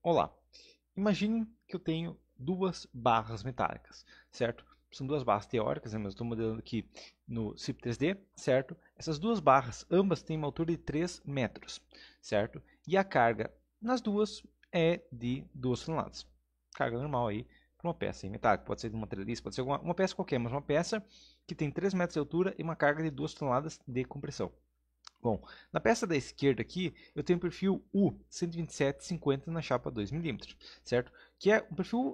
Olá, imagine que eu tenho duas barras metálicas, certo? São duas barras teóricas, né? Mas estou modelando aqui no CIP 3D, certo? Essas duas barras, ambas têm uma altura de 3 metros, certo? E a carga nas duas é de 2 toneladas. Carga normal aí para uma peça metálica, pode ser de um materialista, pode ser uma peça qualquer, mas uma peça que tem 3 metros de altura e uma carga de 2 toneladas de compressão. Bom, na peça da esquerda aqui, eu tenho o perfil U 12750 na chapa 2 milímetros, certo? Que é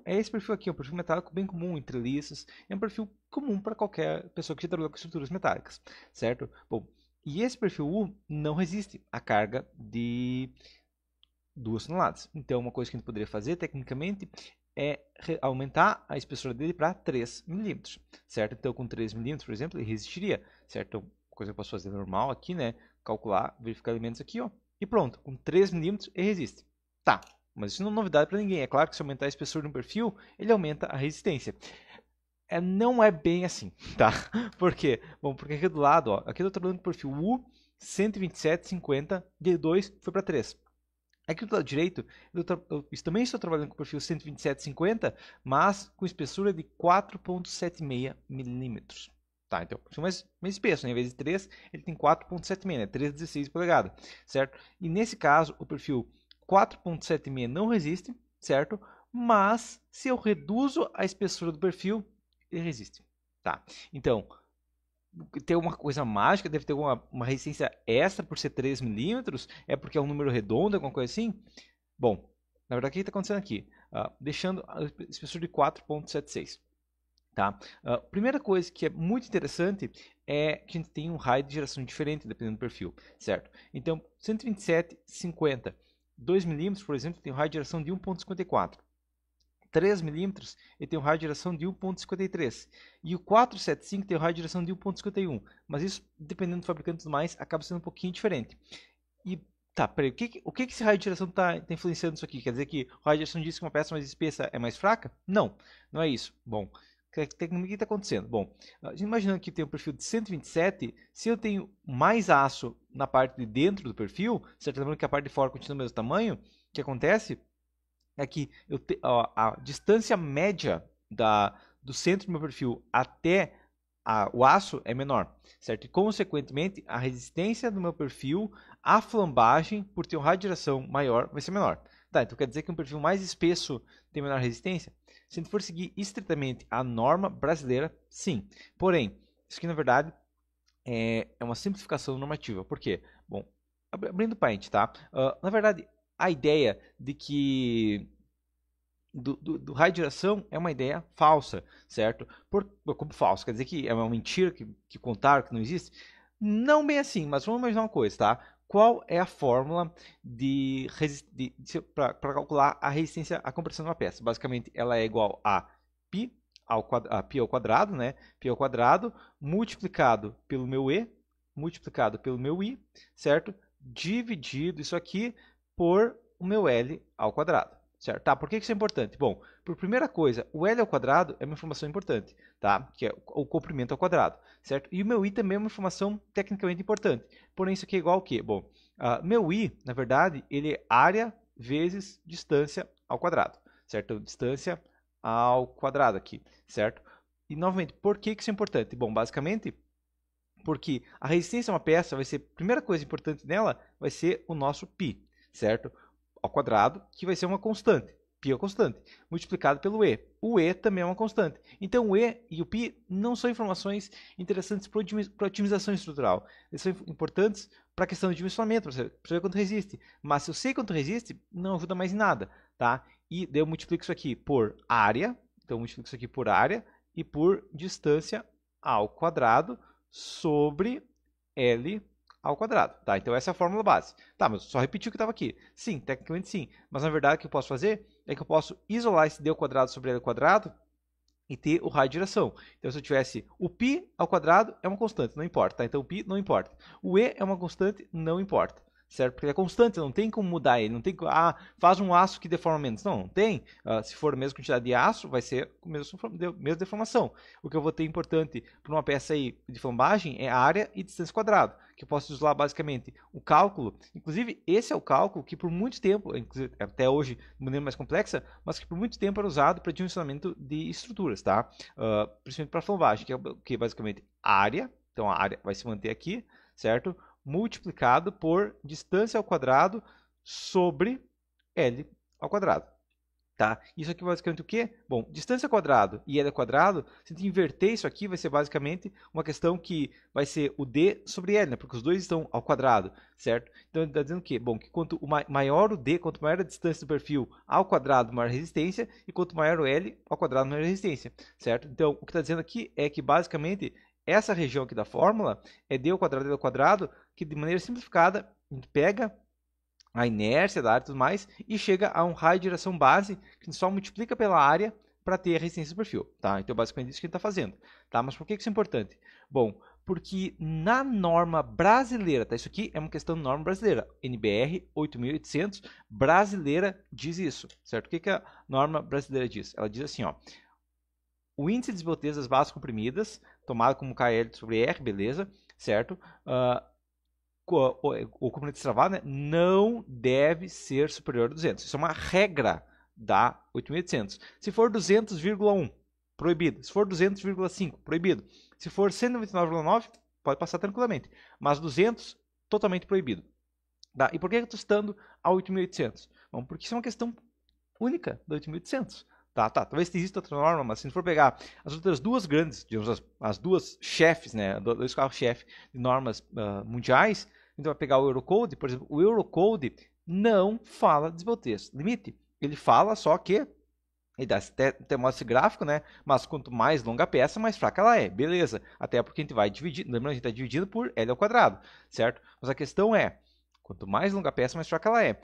esse perfil aqui, é um perfil metálico bem comum entre liças, é um perfil comum para qualquer pessoa que já trabalhou com estruturas metálicas, certo? Bom, e esse perfil U não resiste à carga de 2 toneladas. Então, uma coisa que a gente poderia fazer, tecnicamente, é aumentar a espessura dele para 3 milímetros, certo? Então, com 3 milímetros, por exemplo, ele resistiria, certo? Então, coisa que eu posso fazer normal aqui, né? Calcular, verificar elementos aqui, ó. E pronto, com 3 milímetros ele resiste. Tá, mas isso não é novidade para ninguém. É claro que se aumentar a espessura no perfil, ele aumenta a resistência. Não é bem assim, tá? Por quê? Bom, porque aqui do lado, ó, aqui eu estou trabalhando com o perfil U 12750, de 2 foi para 3. Aqui do lado direito, eu também estou trabalhando com o perfil 12750, mas com espessura de 4,76 milímetros. Tá, então, é mais espesso, né? Em vez de 3, ele tem 4,76, né? 3,16 polegadas, certo? E nesse caso, o perfil 4,76 não resiste, certo? Mas, se eu reduzo a espessura do perfil, ele resiste, tá? Então, tem uma coisa mágica, deve ter uma resistência extra por ser 3 milímetros, é porque é um número redondo, alguma coisa assim? Bom, na verdade, o que está acontecendo aqui? Deixando a espessura de 4,76. Tá? Primeira coisa que é muito interessante é que a gente tem um raio de geração diferente dependendo do perfil, certo? Então, 127,50, 2 milímetros, por exemplo, tem um raio de geração de 1,54. 3 milímetros, ele tem um raio de geração de 1,53. E o 475 tem um raio de geração de 1,51. Mas isso, dependendo do fabricante e tudo mais, acaba sendo um pouquinho diferente. E tá, peraí, o que esse raio de geração está influenciando isso aqui? Quer dizer que o raio de geração diz que uma peça mais espessa é mais fraca? Não, não é isso. Bom, o que está acontecendo? Bom, imaginando que tem um perfil de 127, se eu tenho mais aço na parte de dentro do perfil, certo? Lembrando que a parte de fora continua do mesmo tamanho, o que acontece é que a distância média do centro do meu perfil até o aço é menor, certo? E, consequentemente, a resistência do meu perfil à flambagem, por ter um raio de geração maior, vai ser menor. Tá, então quer dizer que um perfil mais espesso tem menor resistência? Se a gente for seguir estritamente a norma brasileira, sim. Porém, isso aqui, na verdade, é uma simplificação normativa. Por quê? Bom, abrindo parênteses, tá? Na verdade, a ideia de que do raio de geração é uma ideia falsa, certo? Como falsa, quer dizer que é uma mentira que contaram, que não existe? Não bem assim, mas vamos imaginar uma coisa, tá? Qual é a fórmula para calcular a resistência à compressão de uma peça? Basicamente, ela é igual a π pi ao quadrado, né? Pi ao quadrado multiplicado pelo meu E, multiplicado pelo meu I, certo? Dividido isso aqui por o meu L ao quadrado. Certo? Tá, por que isso é importante? Bom, por primeira coisa, o L ao quadrado é uma informação importante, tá? Que é o comprimento ao quadrado, certo? E o meu I também é uma informação tecnicamente importante. Porém, isso aqui é igual ao quê? Bom, meu I, na verdade, ele é área vezes distância ao quadrado, certo? Distância ao quadrado aqui, certo? E, novamente, por que isso é importante? Bom, basicamente, porque a resistência a uma peça vai ser, a primeira coisa importante nela vai ser o nosso π, certo? Ao quadrado, que vai ser uma constante. Π é uma constante, multiplicado pelo E. O E também é uma constante. Então, o E e o π não são informações interessantes para otimização estrutural. Eles são importantes para a questão de dimensionamento, para saber quanto resiste. Mas se eu sei quanto resiste, não ajuda mais em nada. Tá? E daí eu multiplico isso aqui por área, então eu multiplico isso aqui por área e por distância ao quadrado sobre L ao quadrado, tá? Então essa é a fórmula base. Tá, mas só repetir o que estava aqui. Sim, tecnicamente sim. Mas na verdade o que eu posso fazer é que eu posso isolar esse d ao quadrado sobre l ao quadrado e ter o raio de geração. Então se eu tivesse o π ao quadrado é uma constante, não importa, tá? Então o π não importa. O e é uma constante, não importa, certo? Porque ele é constante, não tem como mudar ele, não tem faz um aço que deforma menos. Não tem. Se for a mesma quantidade de aço, vai ser a mesma deformação. O que eu vou ter importante para uma peça aí de flambagem é a área e distância quadrada, que eu posso usar basicamente o cálculo. Inclusive, esse é o cálculo que por muito tempo, até hoje de maneira mais complexa, mas que por muito tempo era usado para dimensionamento de estruturas, tá? Principalmente para flambagem, que é basicamente área. Então a área vai se manter aqui, certo? Multiplicado por distância ao quadrado sobre L ao quadrado. Tá? Isso aqui basicamente o quê? Bom, distância ao quadrado e L ao quadrado, se a gente inverter isso aqui, vai ser basicamente uma questão que vai ser o D sobre L, né? Porque os dois estão ao quadrado, certo? Então ele está dizendo o quê? Bom, que quanto maior o D, quanto maior a distância do perfil ao quadrado, maior a resistência, e quanto maior o L ao quadrado, maior a resistência, certo? Então, o que está dizendo aqui é que basicamente essa região aqui da fórmula é D ao quadrado, que de maneira simplificada, a gente pega a inércia da área e tudo mais, e chega a um raio de direção base, que a gente só multiplica pela área para ter a resistência do perfil. Tá? Então, basicamente, isso que a gente está fazendo. Tá? Mas por que isso é importante? Bom, porque na norma brasileira, tá? Isso aqui é uma questão de norma brasileira, NBR 8800, brasileira diz isso, certo? O que a norma brasileira diz? Ela diz assim, ó, o índice de desbelteza das bases comprimidas, tomado como KL sobre R, beleza, certo? O componente destravado, né, não deve ser superior a 200. Isso é uma regra da 8800. Se for 200,1, proibido. Se for 200,5, proibido. Se for 199,9, pode passar tranquilamente. Mas 200, totalmente proibido. Tá? E por que eu estou citando a 8800? Bom, porque isso é uma questão única da 8800. Tá, talvez exista outra norma, mas se for pegar as outras duas grandes, digamos, as duas chefes, né, dois carros-chefe de normas mundiais, então vai pegar o Eurocode, por exemplo, o Eurocode não fala de desbeltez limite. Ele fala só que, ele dá até mostra esse gráfico, né, mas quanto mais longa a peça, mais fraca ela é, beleza. Até porque a gente vai dividir, lembrando, a gente está dividindo por L ao quadrado, certo? Mas a questão é, quanto mais longa a peça, mais fraca ela é.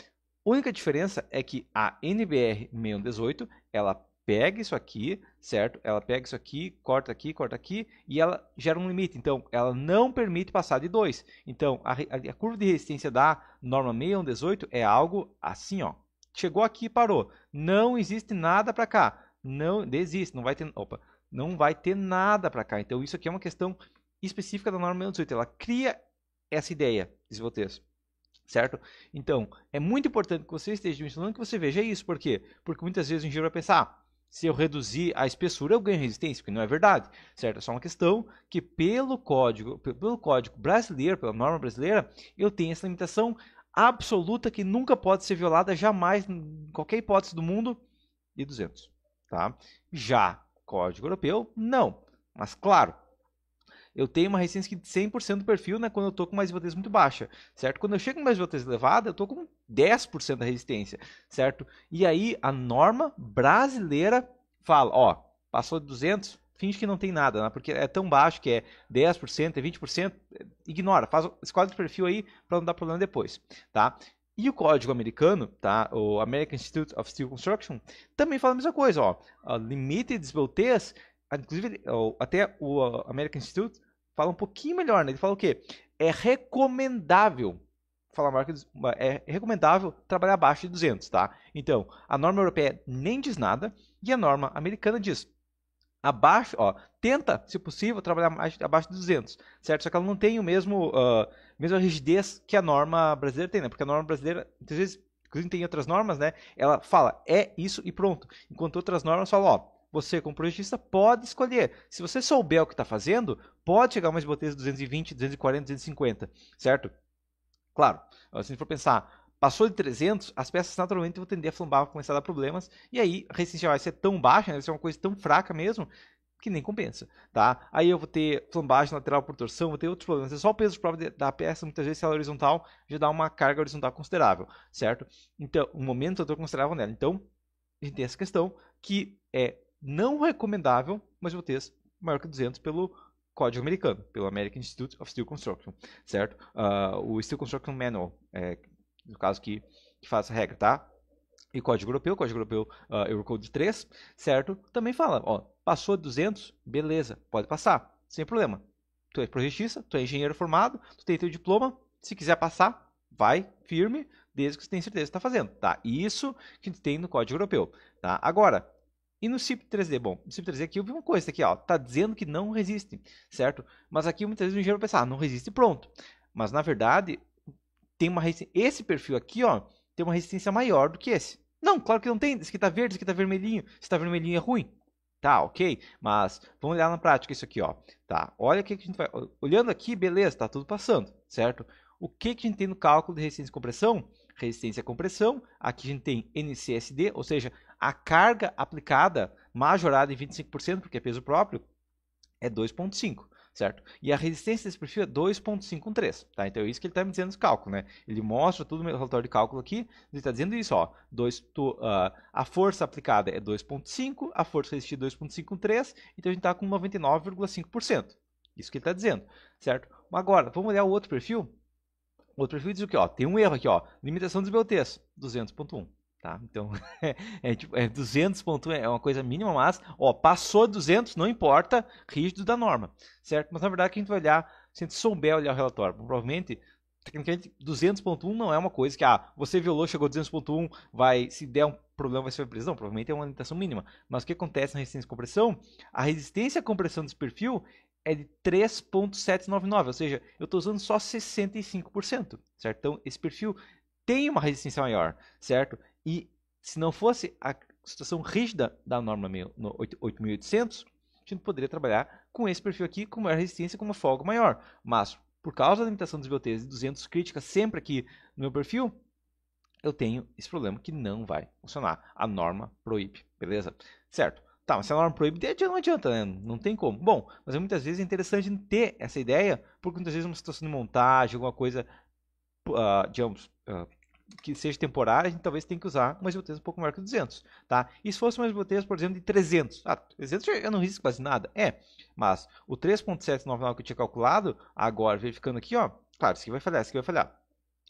A única diferença é que a NBR 6118, ela pega isso aqui, certo? Ela pega isso aqui, corta aqui, e ela gera um limite. Então, ela não permite passar de 2. Então, a curva de resistência da norma 6118 é algo assim, ó. Chegou aqui e parou. Não existe nada para cá. Não desiste, não vai ter nada para cá. Então, isso aqui é uma questão específica da norma 6118. Ela cria essa ideia, esse texto. Certo? Então, é muito importante que você esteja dimensionando, que você veja isso. Por quê? Porque muitas vezes o engenheiro vai pensar, se eu reduzir a espessura, eu ganho resistência, porque não é verdade. Certo? É só uma questão que pelo código brasileiro, pela norma brasileira, eu tenho essa limitação absoluta que nunca pode ser violada jamais, em qualquer hipótese do mundo, de 200. Tá? Já código europeu, não. Mas claro, eu tenho uma resistência de 100% do perfil, né, quando eu estou com uma desvoltez muito baixa, certo? Quando eu chego com uma desvoltez elevada, eu estou com 10% da resistência, certo? E aí a norma brasileira fala, ó, passou de 200, finge que não tem nada, né? Porque é tão baixo que é 10%, é 20%, ignora, faz esse código de perfil aí para não dar problema depois, tá? E o código americano, tá? O American Institute of Steel Construction, também fala a mesma coisa, ó, limite de desbeltez, inclusive até o American Institute fala um pouquinho melhor, né? Ele fala o quê? É recomendável trabalhar abaixo de 200, tá? Então, a norma europeia nem diz nada e a norma americana diz abaixo, ó, tenta, se possível, trabalhar abaixo de 200, certo? Só que ela não tem o mesma rigidez que a norma brasileira tem, né? Porque a norma brasileira, muitas vezes, inclusive tem outras normas, né? Ela fala, é isso e pronto. Enquanto outras normas falam, ó, você, como projetista, pode escolher. Se você souber o que está fazendo, pode chegar a uma desbelteza de 220, 240, 250, certo? Claro, se a gente for pensar, passou de 300, as peças naturalmente vão tender a flambar, vão começar a dar problemas, e aí a resistência vai ser tão baixa, né, vai ser uma coisa tão fraca mesmo, que nem compensa, tá? Aí eu vou ter flambagem lateral por torção, vou ter outros problemas. É só o peso de prova da peça, muitas vezes, se ela é horizontal, já dá uma carga horizontal considerável, certo? Então, um momento eu estou considerável nela. Então, a gente tem essa questão que é não recomendável, mas vou ter maior que 200 pelo código americano, pelo American Institute of Steel Construction, certo? O Steel Construction Manual, no caso que faz essa regra, tá? E código europeu, Eurocode 3, certo? Também fala, ó, passou de 200, beleza, pode passar, sem problema. Tu é projetista, tu é engenheiro formado, tu tem teu diploma, se quiser passar, vai firme, desde que você tenha certeza que está fazendo, tá? Isso que a gente tem no código europeu, tá? Agora, e no CIP 3D? Bom, no CIP 3D aqui eu vi uma coisa, aqui ó, tá dizendo que não resiste, certo? Mas aqui muitas vezes o engenheiro vai pensar, não resiste, pronto. Mas na verdade, tem uma esse perfil aqui, ó, tem uma resistência maior do que esse. Não, claro que não tem, esse aqui tá verde, esse aqui tá vermelhinho, se tá vermelhinho é ruim. Tá, ok, mas vamos olhar na prática isso aqui, ó. Tá, olha o que a gente vai... Olhando aqui, beleza, tá tudo passando, certo? O que a gente tem no cálculo de resistência e compressão? Resistência e compressão, aqui a gente tem NCSD, ou seja, a carga aplicada majorada em 25%, porque é peso próprio, é 2,5, certo? E a resistência desse perfil é 2,513, tá? Então é isso que ele está me dizendo nesse cálculo, né? Ele mostra tudo no relatório de cálculo aqui, ele está dizendo isso, ó. A força aplicada é 2,5, a força resistida é 2,513, então a gente está com 99,5%. Isso que ele está dizendo, certo? Agora, vamos olhar o outro perfil. O outro perfil diz o que, ó? Tem um erro aqui, ó. Limitação dos BOTs, 200,1. Tá? Então, tipo, 200,1 é uma coisa mínima, mas ó, passou 200, não importa, rígido da norma, certo? Mas na verdade, que a gente vai olhar, se a gente souber olhar o relatório, provavelmente, tecnicamente, 200,1 não é uma coisa que, você violou, chegou a 200,1, se der um problema, vai ser preso. Não, provavelmente é uma limitação mínima. Mas o que acontece na resistência à compressão? A resistência à compressão desse perfil é de 3,799, ou seja, eu estou usando só 65%, certo? Então, esse perfil tem uma resistência maior, certo? E se não fosse a situação rígida da norma 8800, a gente poderia trabalhar com esse perfil aqui com maior resistência, com uma folga maior. Mas, por causa da limitação dos BOTs de 200 críticas sempre aqui no meu perfil, eu tenho esse problema que não vai funcionar. A norma proíbe, beleza? Certo. Tá, mas se a norma proíbe, não adianta, né? Não tem como. Bom, mas muitas vezes é interessante ter essa ideia, porque muitas vezes uma situação de montagem, alguma coisa, digamos, que seja temporária, a gente talvez tenha que usar uma esbotez um pouco maior que 200, tá? E se fosse uma esbotez, por exemplo, de 300? 300 eu não risco quase nada. Mas o 3.799 que eu tinha calculado, agora, verificando aqui, ó, claro, isso aqui vai falhar, isso aqui vai falhar.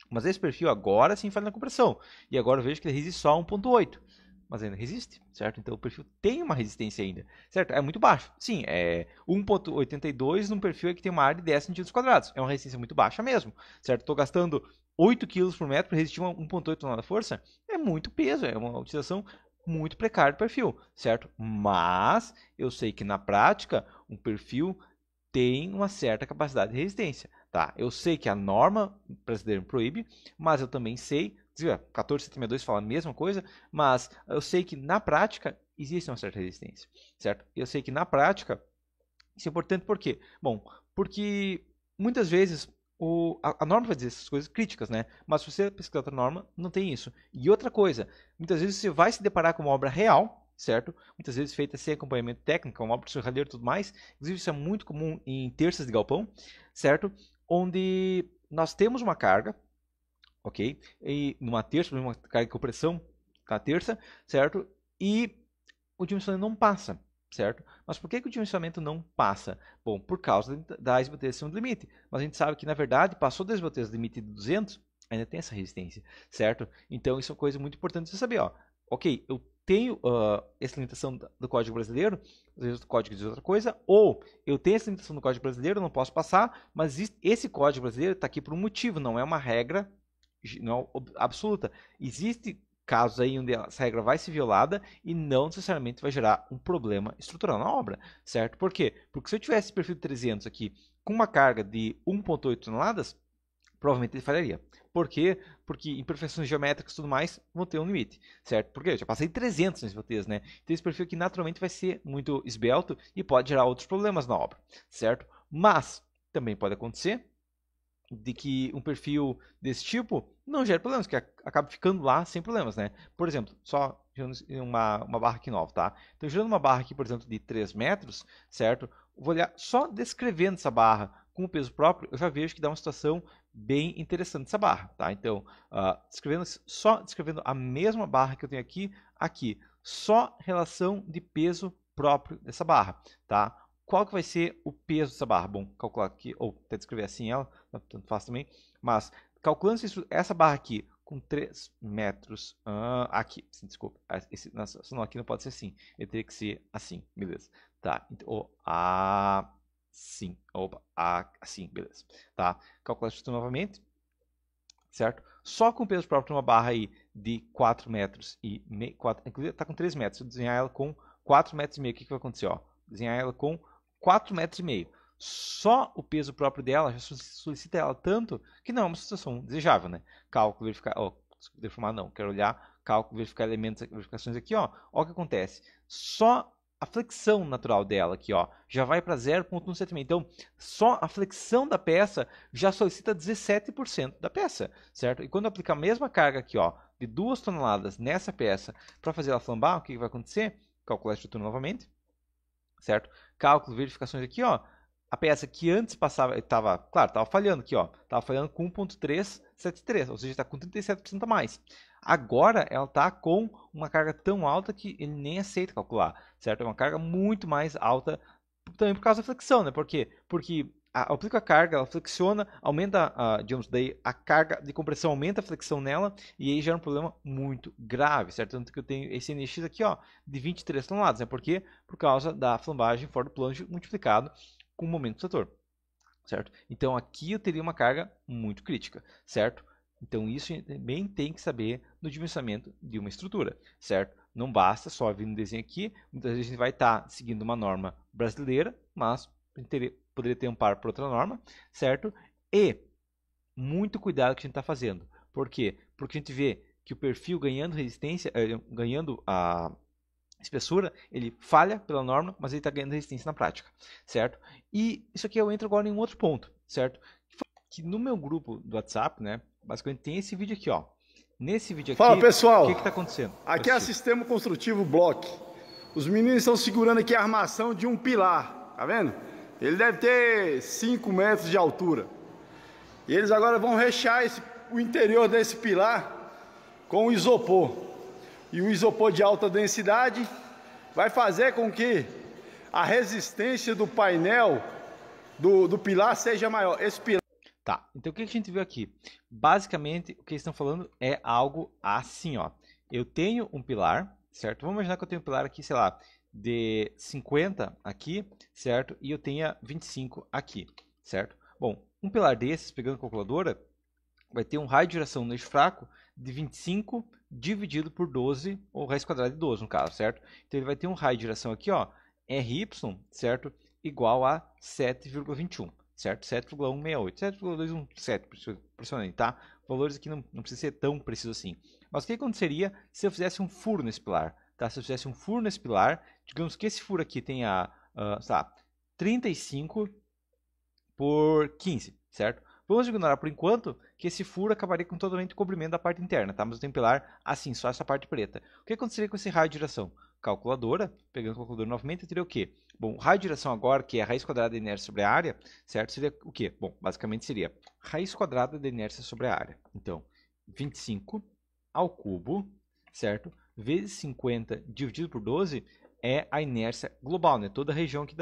Mas esse perfil agora sim falha na compressão. E agora eu vejo que ele resiste só a 1.8. Mas ainda resiste, certo? Então o perfil tem uma resistência ainda, certo? É muito baixo. Sim, é 1.82 num perfil que tem uma área de 10 cm². É uma resistência muito baixa mesmo, certo? Estou gastando 8 kg por metro para resistir a 1.8 tonelada de força. É muito peso, é uma utilização muito precária do perfil, certo? Mas eu sei que na prática um perfil tem uma certa capacidade de resistência, tá? Eu sei que a norma brasileira proíbe, mas eu também sei, 14762 fala a mesma coisa, mas eu sei que na prática existe uma certa resistência, certo? Eu sei que na prática isso é importante por quê? Bom, porque muitas vezes a norma vai dizer essas coisas críticas, né? Mas se você pesquisar outra norma, não tem isso. E outra coisa, muitas vezes você vai se deparar com uma obra real, certo? Muitas vezes feita sem acompanhamento técnico, uma obra de serralheiro e tudo mais. Inclusive, isso é muito comum em terças de galpão, certo? Onde nós temos uma carga, ok? E numa terça, uma carga de compressão na terça, certo? E o dimensionamento não passa, certo? Mas por que o dimensionamento não passa? Bom, por causa da esbotelização do limite. Mas a gente sabe que, na verdade, passou da esbotelização do limite de 200, ainda tem essa resistência, certo? Então, isso é uma coisa muito importante você saber, ó. Ok, eu tenho essa limitação do Código Brasileiro, às vezes o Código diz outra coisa, ou eu tenho essa limitação do Código Brasileiro, não posso passar, mas esse Código Brasileiro está aqui por um motivo, não é uma regra não absoluta. Existe casos aí onde essa regra vai ser violada e não necessariamente vai gerar um problema estrutural na obra, certo? Por quê? Porque se eu tivesse perfil de 300 aqui com uma carga de 1.8 toneladas, provavelmente ele falharia. Por quê? Porque imperfeições geométricas e tudo mais vão ter um limite, certo? Porque eu já passei 300 nesse VTs, né? Então esse perfil aqui naturalmente vai ser muito esbelto e pode gerar outros problemas na obra, certo? Mas também pode acontecer de que um perfil desse tipo não gera problemas, que acaba ficando lá sem problemas, né? Por exemplo, só uma barra aqui nova, tá? Então, gerando uma barra aqui, por exemplo, de 3 metros, certo? Vou olhar só descrevendo essa barra com o peso próprio, eu já vejo que dá uma situação bem interessante essa barra, tá? Então, só descrevendo a mesma barra que eu tenho aqui, só relação de peso próprio dessa barra, tá? Qual que vai ser o peso dessa barra? Bom, calcular aqui, ou até descrever assim ela, tanto faz também, mas calculando essa barra aqui com 3 metros, aqui, desculpa, não, aqui não pode ser assim, ele teria que ser assim, beleza, tá, então, assim, assim, beleza, tá, calcular isso novamente, certo? Só com peso próprio numa barra aí de 4 metros e meio, inclusive está com 3 metros, se eu desenhar ela com 4 metros e meio, o que vai acontecer? Ó? Desenhar ela com 4 metros e meio. Só o peso próprio dela já solicita ela tanto que não é uma situação desejável, né? Cálculo, verificar, deformar não, quero olhar, cálculo, verificar elementos, verificações aqui, ó. Ó o que acontece. Só a flexão natural dela aqui, ó, já vai para 0,176. Então, só a flexão da peça já solicita 17% da peça, certo? E quando eu aplicar a mesma carga aqui, ó, de 2 toneladas nessa peça para fazer ela flambar, o que vai acontecer? Calcular a estrutura novamente, certo? Cálculo, verificações aqui, ó. A peça que antes passava, estava falhando aqui, ó. Estava falhando com 1,373, ou seja, está com 37% a mais. Agora ela está com uma carga tão alta que ele nem aceita calcular, certo? É uma carga muito mais alta também por causa da flexão, né? Por quê? Porque aplica a carga, ela flexiona, aumenta, digamos, daí a carga de compressão aumenta a flexão nela e aí gera um problema muito grave, certo? Tanto que eu tenho esse NX aqui, ó, de 23 toneladas, né? Por quê? Por causa da flambagem fora do plunge multiplicado com o momento do setor, certo? Então aqui eu teria uma carga muito crítica, certo? Então isso também tem que saber no dimensionamento de uma estrutura, certo? Não basta só vir no desenho aqui, muitas vezes a gente vai estar seguindo uma norma brasileira, mas poderia ter um par por outra norma, certo? E muito cuidado que a gente está fazendo. Por quê? Porque a gente vê que o perfil ganhando resistência, ganhando a espessura, ele falha pela norma, mas ele está ganhando resistência na prática, certo? E isso aqui eu entro agora em um outro ponto, certo? Que no meu grupo do WhatsApp, né, basicamente tem esse vídeo aqui, ó. Nesse vídeo aqui, fala pessoal, o que está acontecendo? Aqui é Sistema Construtivo Block. Os meninos estão segurando aqui a armação de um pilar, tá vendo? Ele deve ter 5 metros de altura. E eles agora vão rechear o interior desse pilar com isopor. E o isopor de alta densidade vai fazer com que a resistência do painel do pilar seja maior. Esse pilar... Tá, então o que a gente viu aqui? Basicamente, o que eles estão falando é algo assim, ó. Eu tenho um pilar, certo? Vamos imaginar que eu tenho um pilar aqui, sei lá, de 50 aqui, certo? E eu tenha 25 aqui, certo? Bom, um pilar desses, pegando a calculadora, vai ter um raio de geração no eixo fraco de 25 dividido por 12, ou raiz quadrada de 12 no caso, certo? Então ele vai ter um raio de geração aqui, ó, RY, certo? Igual a 7,21, certo? 7,168, 7,217, pressionando, tá? Valores aqui não precisa ser tão preciso assim. Mas o que aconteceria se eu fizesse um furo nesse pilar, tá? Se eu fizesse um furo nesse pilar, digamos que esse furo aqui tenha, sei lá, 35 por 15, certo? Vamos ignorar por enquanto que esse furo acabaria com totalmente o cobrimento da parte interna, tá? Mas eu tenho pilar assim, só essa parte preta. O que aconteceria com esse raio de geração? Calculadora, pegando a calculadora novamente, eu teria o quê? Bom, o raio de geração agora, que é a raiz quadrada da inércia sobre a área, certo? Seria o quê? Bom, basicamente seria raiz quadrada da inércia sobre a área. Então, 25 ao cubo, certo? Vezes 50 dividido por 12 é a inércia global, né? Toda a região aqui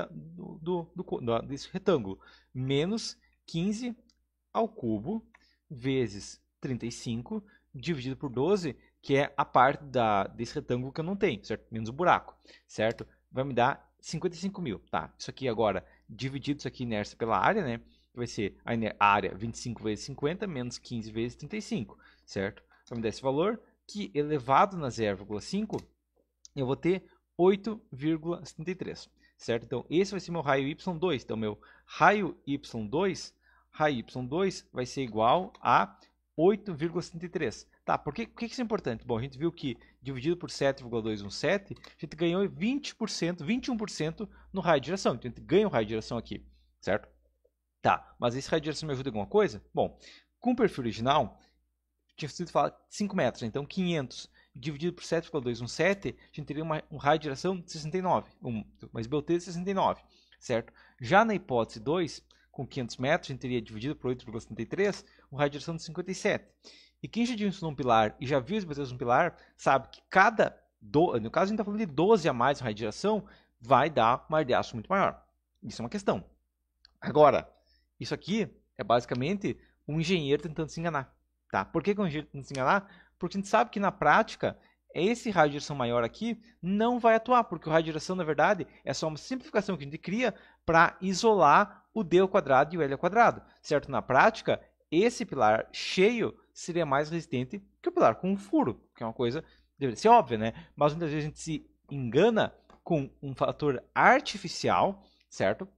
desse retângulo. Menos 15 ao cubo vezes 35 dividido por 12, que é a parte desse retângulo que eu não tenho, certo? Menos o buraco, certo? Vai me dar 55 mil, tá? Isso aqui agora, dividido isso aqui inércia pela área, né? Vai ser a área 25 vezes 50 menos 15 vezes 35, certo? Vai me dar esse valor que elevado na 0,5 eu vou ter 8,73, certo? Então, esse vai ser meu raio Y2. Então, meu raio Y2 vai ser igual a 8,73. Tá, por que isso é importante? Bom, a gente viu que dividido por 7,217, a gente ganhou 20%, 21% no raio de geração. Então, a gente ganha o raio de geração aqui, certo? Tá, mas esse raio de geração me ajuda em alguma coisa? Bom, com o perfil original, tinha sido falado 5 metros, então 500 dividido por 7,217, a gente teria um raio de geração de 69, uma SBLT de 69, certo? Já na hipótese 2, com 500 metros, a gente teria dividido por 8,73, um raio de geração de 57. E quem já dimensionou um pilar e já viu as SBLTs de um pilar, sabe que no caso a gente está falando de 12 a mais no raio de geração, vai dar uma área de aço muito maior. Isso é uma questão. Agora, isso aqui é basicamente um engenheiro tentando se enganar. Tá? Por que um engenheiro tentando se enganar? Porque a gente sabe que na prática, esse raio de geração maior aqui não vai atuar, porque o raio de geração, na verdade, é só uma simplificação que a gente cria para isolar o D ao quadrado e o L ao quadrado, certo? Na prática, esse pilar cheio seria mais resistente que o pilar com um furo, que é uma coisa deveria ser óbvia, né? Mas muitas vezes a gente se engana com um fator artificial, certo?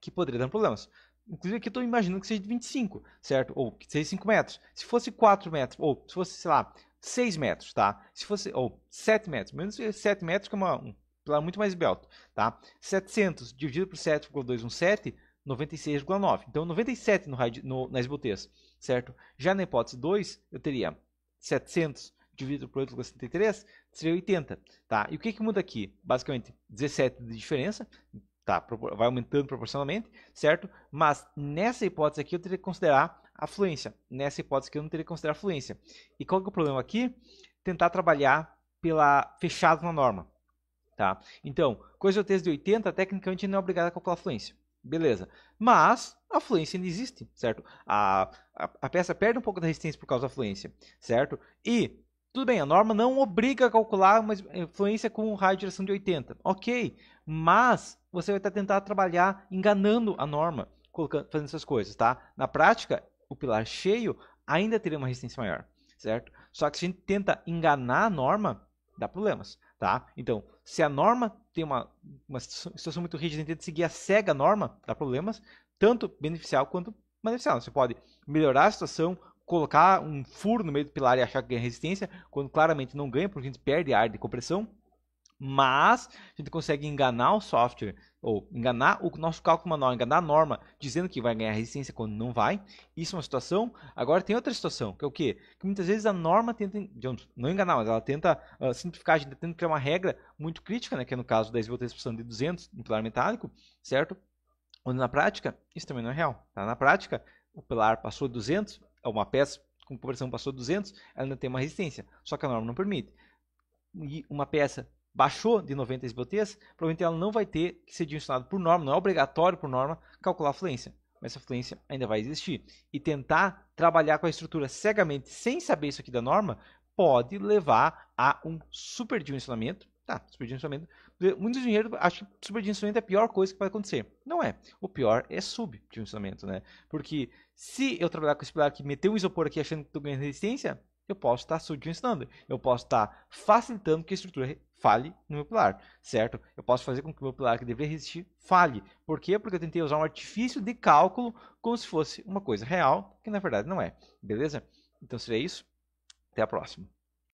Que poderia dar problemas. Inclusive aqui eu estou imaginando que seja de 25, certo? Ou que seja 5 metros. Se fosse 4 metros, ou se fosse, sei lá, 6 metros, tá? Se fosse, ou 7 metros, menos 7 metros, que é um pilar muito mais alto, tá? 700 dividido por 7,217, 96,9. Então, 97 nas hipóteses, certo? Já na hipótese 2, eu teria 700 dividido por 8,73, seria 80, tá? E o que muda aqui? Basicamente, 17 de diferença, tá? Vai aumentando proporcionalmente, certo? Mas nessa hipótese aqui eu teria que considerar a fluência. Nessa hipótese aqui eu não teria que considerar a fluência. E qual que é o problema aqui? Tentar trabalhar fechado na norma, tá? Então, com a isotese de 80, tecnicamente não é obrigado a calcular a fluência. Beleza. Mas a fluência ainda existe, certo? A peça perde um pouco da resistência por causa da fluência, certo? E, tudo bem, a norma não obriga a calcular uma fluência com um raio de direção de 80. Ok, mas você vai tentar trabalhar enganando a norma, fazendo essas coisas, tá? Na prática, o pilar cheio ainda teria uma resistência maior, certo? Só que se a gente tenta enganar a norma, dá problemas, tá? Então, se a norma tem uma situação muito rígida, a gente tenta seguir a cega norma, dá problemas, tanto beneficial quanto maleficial. Você pode melhorar a situação, colocar um furo no meio do pilar e achar que ganha resistência, quando claramente não ganha, porque a gente perde a área de compressão. Mas a gente consegue enganar o software, ou enganar o nosso cálculo manual, enganar a norma, dizendo que vai ganhar resistência quando não vai. Isso é uma situação. Agora tem outra situação, que é o quê? Que muitas vezes a norma tenta, não enganar, mas ela tenta simplificar, a gente tenta criar uma regra muito crítica, né, que é no caso da voltagens de 200 no pilar metálico, certo? Onde na prática, isso também não é real. Tá? Na prática, o pilar passou de 200, uma peça com compressão passou de 200, ela ainda tem uma resistência, só que a norma não permite. E uma peça baixou de 90 SBOTs, provavelmente ela não vai ter que ser dimensionada por norma, não é obrigatório por norma calcular a fluência, mas essa fluência ainda vai existir. E tentar trabalhar com a estrutura cegamente, sem saber isso aqui da norma, pode levar a um superdimensionamento. Tá, superdimensionamento. Muitos engenheiros acham que superdimensionamento é a pior coisa que pode acontecer. Não é. O pior é subdimensionamento, né? Porque se eu trabalhar com esse pilar que meteu um isopor aqui achando que estou ganhando resistência, eu posso estar subdimensionando. Eu posso estar facilitando que a estrutura falhe no meu pilar, certo? Eu posso fazer com que o meu pilar que deveria resistir falhe. Por quê? Porque eu tentei usar um artifício de cálculo como se fosse uma coisa real, que na verdade não é. Beleza? Então seria isso. Até a próxima.